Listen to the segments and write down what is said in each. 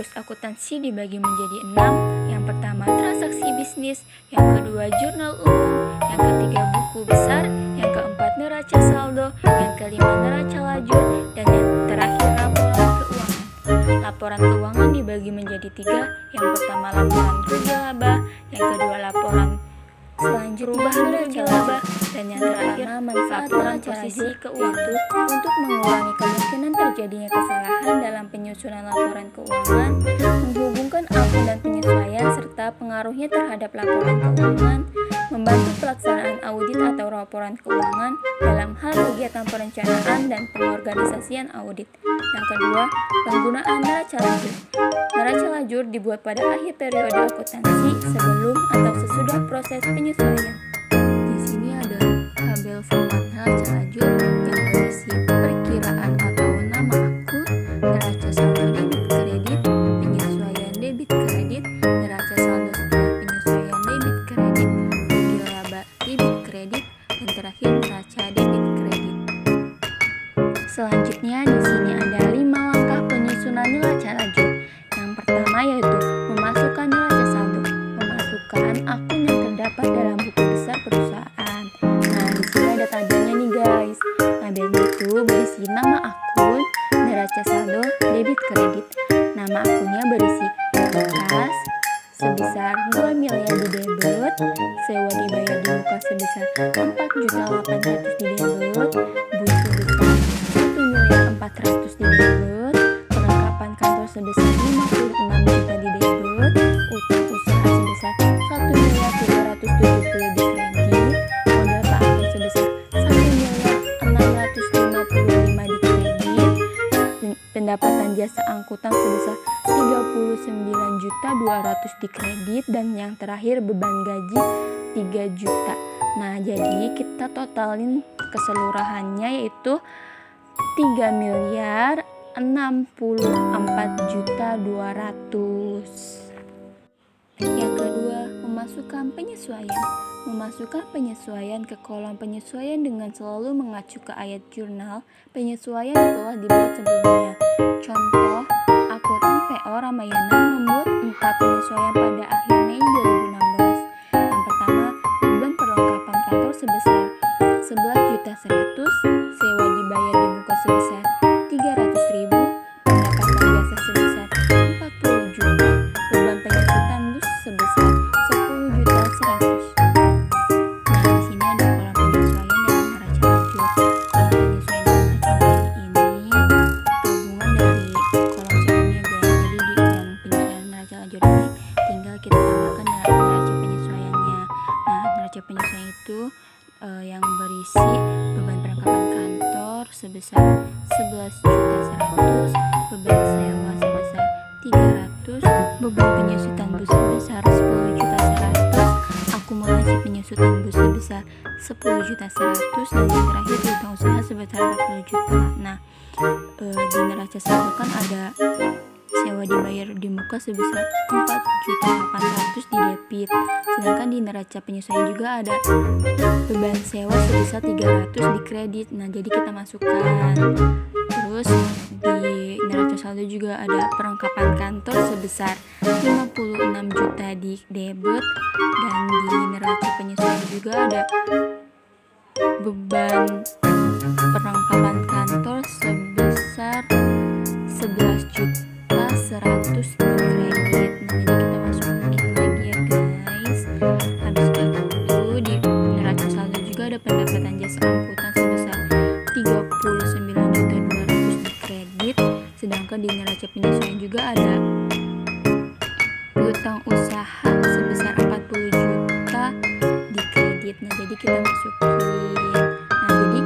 situs akuntansi dibagi menjadi 6. Yang pertama transaksi bisnis, yang kedua jurnal umum, yang ketiga buku besar, yang keempat neraca saldo, yang kelima neraca lajur, dan yang terakhir laporan keuangan. Laporan keuangan dibagi menjadi 3. Yang pertama laporan rugi laba, yang kedua laporan selanjutnya neraca laba, dan yang terakhir manfaat posisi keuangan. Untuk mengurangi kemungkinan terjadinya kesalahan dalam penyusunan laporan keuangan, menghubungkan akun dan penyesuaian serta pengaruhnya terhadap laporan keuangan, membantu pelaksanaan audit atau laporan keuangan dalam hal kegiatan perencanaan dan pengorganisasian audit. Yang kedua, penggunaan neraca lajur. Neraca lajur dibuat pada akhir periode akuntansi sebelum atau sesudah proses penyesuaian. Di sini ada tabel format neraca lajur yang berisi perkiraan atau nama akun, neraca saldo debit kredit, penyesuaian debit kredit, neraca saldo setelah penyesuaian debit kredit, rugi laba debit kredit, dan terakhir neraca debit kredit. Selanjutnya di sini ada 5 langkah penyusunan neraca lajur. Yang pertama yaitu memasukkan neraca saldo, memasukkan akun yang terdapat dalam buku besar perusahaan. Nah, di sini ada tabelnya nih guys. Tabelnya itu berisi nama akun, neraca saldo, debit kredit. Nama akunnya berisi kas sebesar 0 miliar di debit, sewa dibayar di muka sebesar 4.800.000 di debit, buku besar 1.400.000 di debit, perlengkapan kantor sebesar 56 juta di debit, utang usaha sebesar 1.370.000 di kredit, modal Pak akun sebesar 1.655.000 di kredit, pendapatan jasa angkutan sebesar 39.200.000 di kredit, dan yang terakhir beban gaji 3 juta. Nah, jadi kita totalin keseluruhannya yaitu 3.064.200.000. Yang kedua, memasukkan penyesuaian. Memasukkan penyesuaian ke kolom penyesuaian dengan selalu mengacu ke ayat jurnal penyesuaian yang telah dibuat sebelumnya. Contoh, akuntan PO Ramayana membuat 4 penyesuaian pada akhir Mei 2016. Yang pertama, beban perlengkapan kantor sebesar 11.100.000, sewa dibayar di muka sebesar 300.000, pendapatan jasa sebesar 40 juta, beban penyusutan bus sebesar 10.100.000. Nah, di sini ada kolom penyesuaian dengan neraca lajur. Kolom penyesuaian dengan neraca lajur ini gabungan dari kolom sebelumnya guys. Jadi di kolom penyesuaian neraca lajur ini tinggal kita tambahkan neraca penyesuaiannya. Nah, neraca penyesuaian itu yang berisi beban perlengkapan kantor sebesar 11.100.000, beban sewa sebesar 300, beban penyusutan bus sebesar 10.100.000, akumulasi penyusutan bus sebesar 10.100.000, dan yang terakhir utang usaha sebesar 40 juta. Nah, di neraca saldo kan ada sewa dibayar di muka sebesar 4.800.000 di debit, sedangkan di neraca penyesuaian juga ada beban sewa sebesar 300 di kredit. Nah, jadi kita masukkan. Terus di neraca saldo juga ada perlengkapan kantor sebesar 56 juta di debit, dan di neraca penyesuaian juga ada beban perlengkapan kantor sebesar 11.100.000 di kredit. Nah, jadi kita masukin lagi ya guys. Habis itu di neraca saldo juga ada pendapatan jasa angkutan sebesar 39.200.000 di kredit, sedangkan di neraca penyesuaian juga ada piutang usaha sebesar 40 juta di kredit. Nah, jadi kita masukin. Nah, jadi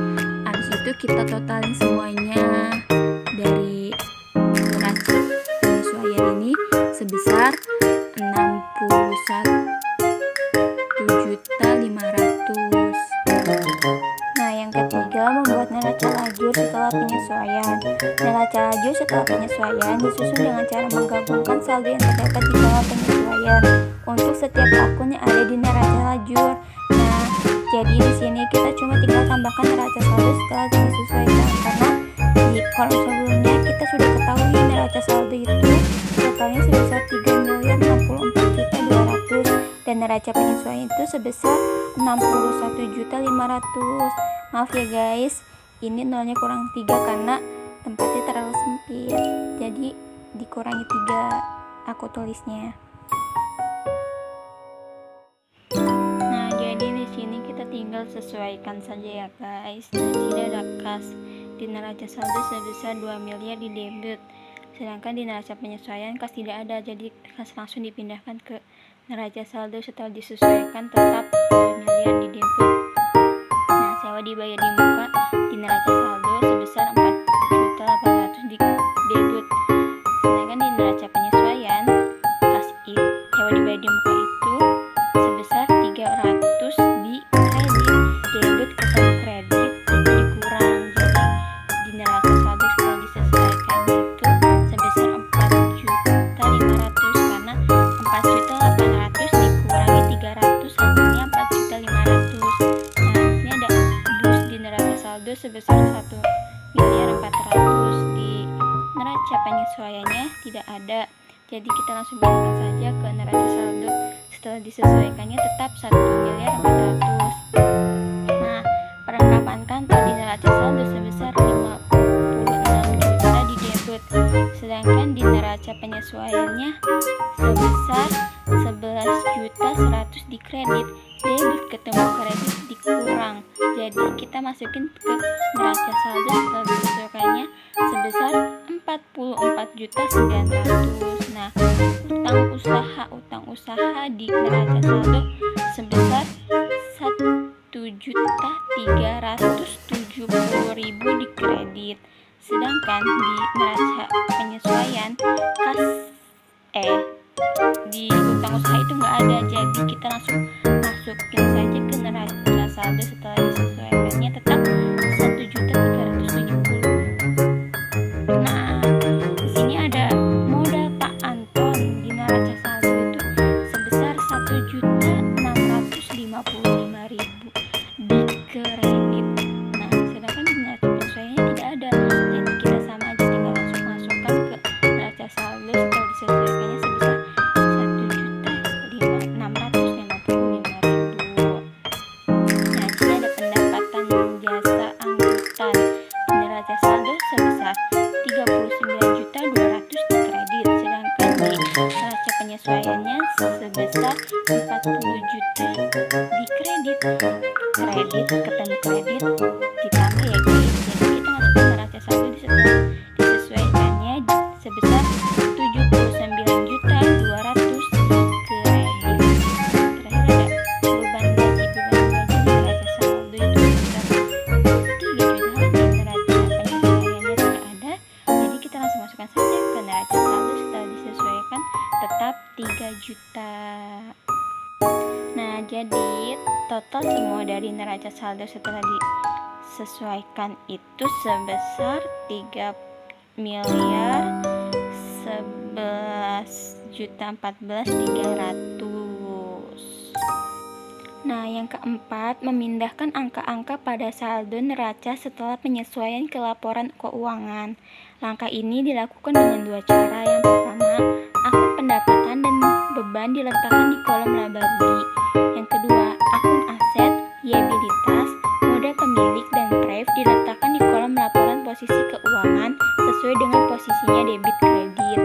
habis itu kita totalin semuanya dari neraca penyesuaian ini sebesar 61.500.000. Nah, yang ketiga, membuat neraca lajur setelah penyesuaian. Neraca lajur setelah penyesuaian disusun dengan cara menggabungkan saldo yang terdapat di kolom penyesuaian untuk setiap akun yang ada di neraca lajur. Nah, jadi di sini kita cuma tinggal tambahkan neraca saldo setelah disesuaikan, karena di kolom sebelumnya kita sudah ketahui neraca saldo itu setelah totalnya sebesar 3.064.200 dan neraca penyesuaian itu sebesar 61.500.000. Maaf ya guys, ini nolnya kurang 3 karena tempatnya terlalu sempit, jadi dikurangi 3 aku tulisnya. Nah, jadi di sini kita tinggal sesuaikan saja ya guys. Nah, di sini ada kas di neraca saldo sebesar 2 miliar di debit, sedangkan di neraca penyesuaian kas tidak ada, jadi kas langsung dipindahkan ke neraca saldo setelah disesuaikan tetap 2 miliar di debit. Nah, sewa dibayar di muka di neraca saldo sebesar 4.800.000 di debit, sedangkan di neraca penyesuaian kas sewa dibayar di muka itu sebesar 300 di kredit. Debit ketemu kredit itu dikurang, jadi di neraca saldo setelah disesuaikan itu sebesar 4.500.000 karena 4.800.000 dikurangi 300 hasilnya 4.500.000. Nah, ini ada bus di neraca saldo sebesar 1.400.000. Di neraca penyesuaiannya tidak ada, jadi kita langsung pindahkan saja ke neraca saldo setelah disesuaikannya tetap 1.400.000. Nah, perlengkapan kantor di neraca saldo sebesar 56 juta di debit, sedangkan di neraca penyesuaiannya sebesar 11.100.000 di kredit. Debit ketemu kredit dikurang, jadi kita masukin ke neraca saldo setelah disesuaikannya sebesar 44.900.000. Nah, utang usaha di neraca saldo sebesar 1.370.000 di kredit, sedangkan di neraca penyesuaian di utang usaha itu nggak ada, jadi kita langsung masukin saja ke neraca saldo setelah disesuaikannya tetap 1.370.000. Nah, di sini ada modal Pak Anton di neraca saldo itu sebesar 1.655.000 di kredit. Nah, sedangkan di neraca penyesuaiannya tidak ada, jadi kita sama aja tinggal langsung masukkan ke neraca saldo setelah disesuaikannya sebesar 1.655.000. Nah, di sini ada pendapatan jasa angkutan di neraca saldo sebesar 39.200.000 di kredit, sedangkan di neraca penyesuaiannya sebesar 40 juta di kredit. Kredit ketemu kredit ditambah ya guys, jadi kita masuk ke neraca saldo setelah disesuaikannya sebesar 79.200.000 di kredit. Terakhir ada beban gaji di neraca saldo itu sebesar 3 juta, di neraca penyesuaiannya tidak ada, jadi kita langsung masukkan saja ke neraca saldo setelah disesuaikan tetap 3 juta. Nah, jadi total semua dari neraca saldo setelah disesuaikan itu sebesar 3.011.014.300. Nah, yang keempat, memindahkan angka-angka pada saldo neraca setelah penyesuaian ke laporan keuangan. Langkah ini dilakukan dengan 2 cara. Yang pertama, akun pendapatan dan beban diletakkan di kolom laba rugi. Yang kedua, akun aset, liabilitas, modal pemilik, dan pref diletakkan di kolom laporan posisi keuangan sesuai dengan posisinya debit kredit.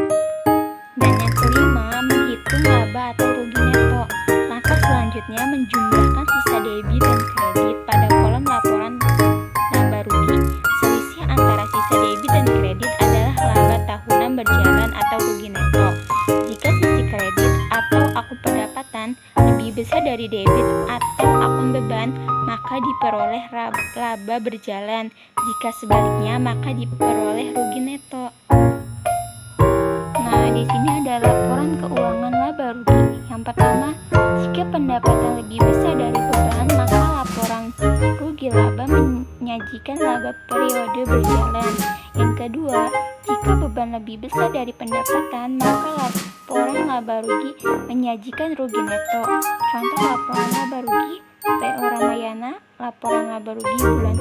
Dan yang kelima, menghitung laba atau rugi neto. Langkah selanjutnya menjumlahkan sisa debit dan kredit pada kolom laporan laba rugi. Selisih antara sisa debit dan kredit adalah laba tahunan berjalan atau rugi neto. Jika sisi kredit atau akun pendapatan lebih besar dari debit atau akun beban, maka diperoleh laba berjalan. Jika sebaliknya, maka diperoleh rugi neto. Nah, di sini ada laporan keuangan laba rugi. Yang pertama, jika pendapatan lebih besar dari beban, maka laporan rugi laba menyajikan laba periode berjalan. Yang kedua, jika beban lebih besar dari pendapatan, maka laporan laba rugi menyajikan rugi neto. Contoh laporan laba rugi PO Ramayana, laporan laba rugi bulan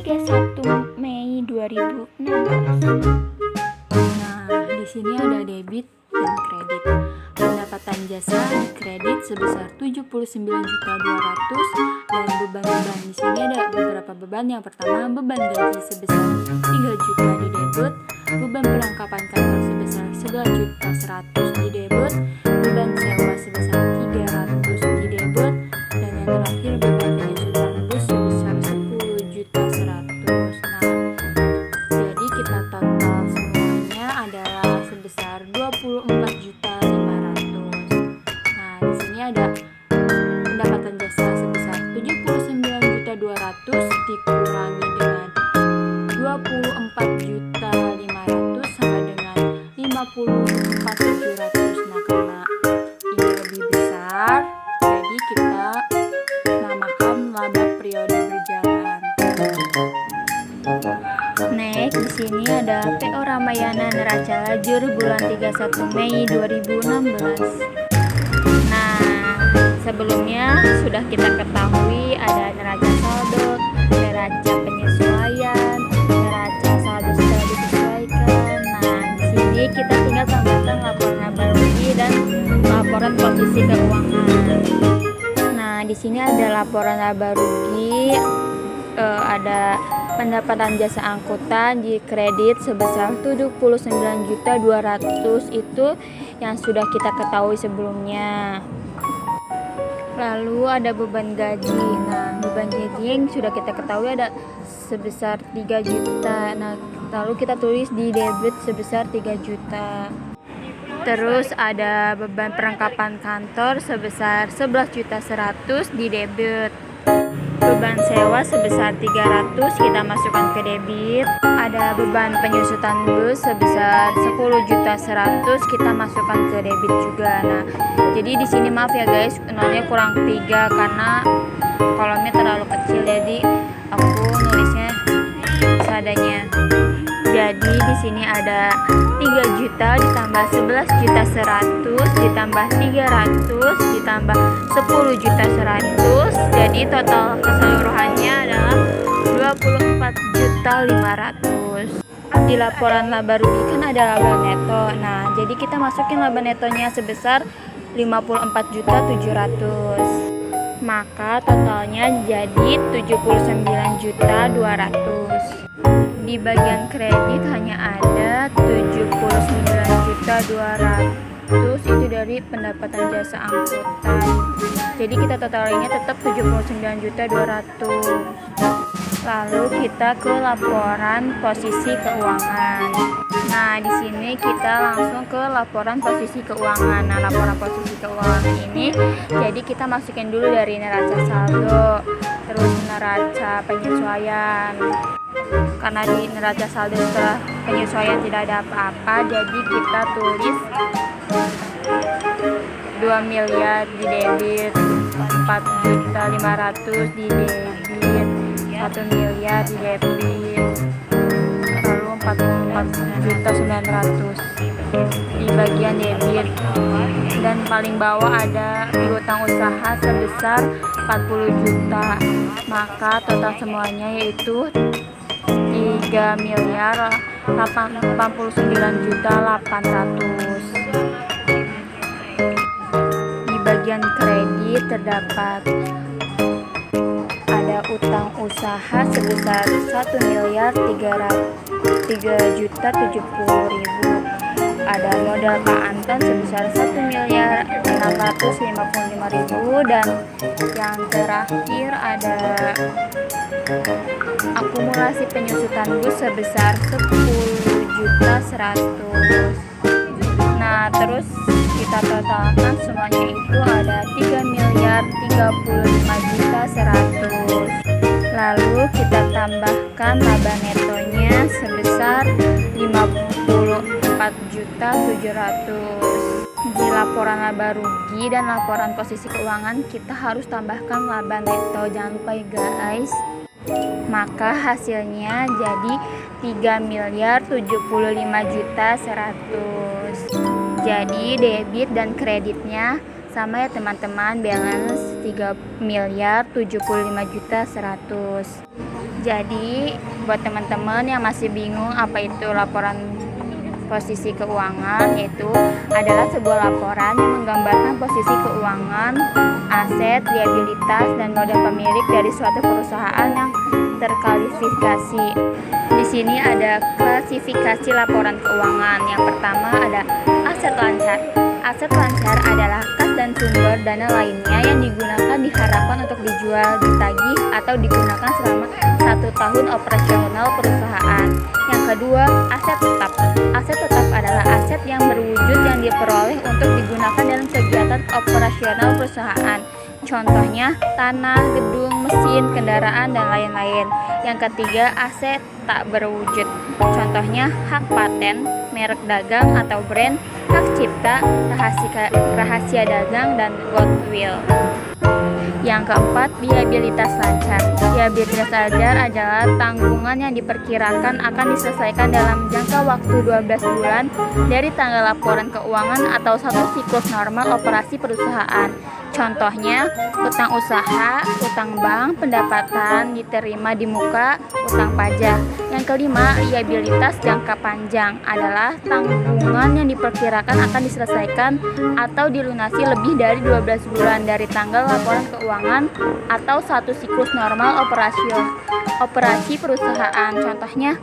31 Mei 2016. Nah, di sini ada debit dan kredit. Pendapatan jasa di kredit sebesar 79.200.000 dan beban-beban di sini ada beberapa beban. Yang pertama, beban gaji sebesar 3 juta di debit, beban perlengkapan kantor sebesar 11.100.000 di debit, beban sewa sebesar 300 di debit, dan yang terakhir beban penyusutan bus sebesar 10.100.000. Jadi kita total semuanya adalah sebesar 24.500.000. Di sini ada pendapatan jasa sebesar 79.200.000 dikurangi dengan 24.500.000 sama dengan 54.700. Karena ini lebih besar, jadi kita namakan laba periode berjalan. Next, di sini ada PO Ramayana Neraca Lajur bulan 31 Mei 2016. Sebelumnya sudah kita ketahui ada neraca saldo, neraca penyesuaian, neraca saldo setelah disesuaikan. Di sini kita tinggal tambahkan laporan laba rugi dan laporan posisi keuangan. Di sini ada laporan laba rugi, ada pendapatan jasa angkutan di kredit sebesar 79.200.000 itu yang sudah kita ketahui sebelumnya. Lalu ada beban gaji. Beban gaji yang sudah kita ketahui ada sebesar 3 juta. Lalu kita tulis di debit sebesar 3 juta. Terus ada beban perlengkapan kantor sebesar 11.100.000 di debit. Beban sewa sebesar 300 kita masukkan ke debit. Ada beban penyusutan bus sebesar 10.100.000 kita masukkan ke debit juga. Jadi di sini maaf ya guys, nolnya kurang 3 karena kolomnya terlalu kecil, jadi aku nulisnya seadanya. Jadi di sini ada 3 juta ditambah 11.100.000 ditambah 300 ditambah 10.100.000. Jadi total keseluruhannya adalah 24.500.000. Di laporan laba rugi kan ada laba neto. Jadi kita masukin laba netonya sebesar 54.700.000. Maka totalnya jadi 79.200.000. Di bagian kredit hanya ada 79.200.000 itu dari pendapatan jasa angkutan. Jadi kita totalnya tetap 79.200.000. Lalu kita ke laporan posisi keuangan. Di sini kita langsung ke laporan posisi keuangan. Laporan posisi keuangan ini jadi kita masukin dulu dari neraca saldo, terus neraca penyesuaian. Karena di neraca saldo setelah penyesuaian tidak ada apa-apa, jadi kita tulis 2 miliar di debit, 4.500.000 di debit, 1 miliar di debit, lalu 44.900.000 di bagian debit. Dan paling bawah ada piutang usaha sebesar 40 juta. Maka total semuanya yaitu 3.089.800.000. Di bagian kredit terdapat ada utang usaha sebesar 1.303.070.000. Ada modal Pak Anton sebesar 1.655.000 dan yang terakhir ada akumulasi penyusutan bus sebesar 10.100.000. Terus kita totalkan semuanya itu ada 3.035.100.000. Lalu kita tambahkan laba netonya sebesar 54.700.000. Di laporan laba rugi dan laporan posisi keuangan kita harus tambahkan laba neto, jangan lupa ya guys. Maka hasilnya jadi 3.075.100.000. Jadi debit dan kreditnya sama ya teman-teman, balance 3.075.100.000. Jadi buat teman-teman yang masih bingung apa itu laporan Posisi keuangan yaitu adalah sebuah laporan yang menggambarkan posisi keuangan, aset, liabilitas, dan modal pemilik dari suatu perusahaan yang terklasifikasi. Di sini ada klasifikasi laporan keuangan. Yang pertama ada aset lancar. Aset lancar adalah kas dan sumber dana lainnya yang digunakan diharapkan untuk dijual, ditagih, atau digunakan selama 1 tahun operasional perusahaan. Yang kedua, aset tetap. Aset tetap adalah aset yang berwujud yang diperoleh untuk digunakan dalam kegiatan operasional perusahaan. Contohnya tanah, gedung, mesin, kendaraan, dan lain-lain. Yang ketiga, aset tak berwujud. Contohnya hak paten, merek dagang atau brand, hak cipta, rahasia dagang, dan goodwill. Yang keempat, liabilitas lancar. Liabilitas lancar adalah tanggungan yang diperkirakan akan diselesaikan dalam jangka waktu 12 bulan dari tanggal laporan keuangan atau 1 siklus normal operasi perusahaan. Contohnya, utang usaha, utang bank, pendapatan diterima di muka, utang pajak. Yang kelima, liabilitas jangka panjang adalah tanggungan yang diperkirakan akan diselesaikan atau dilunasi lebih dari 12 bulan dari tanggal laporan keuangan atau 1 siklus normal operasi perusahaan. Contohnya,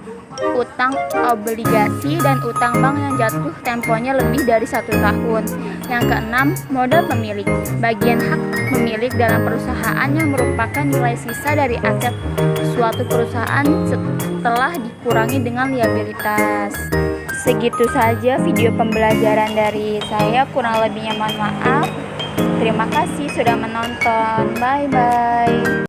utang obligasi dan utang bank yang jatuh temponya lebih dari 1 tahun. Yang keenam, modal pemilik. Bagian hak pemilik dalam perusahaan yang merupakan nilai sisa dari aset suatu perusahaan setelah dikurangi dengan liabilitas. Segitu saja video pembelajaran dari saya, kurang lebihnya mohon maaf. Terima kasih sudah menonton. Bye bye.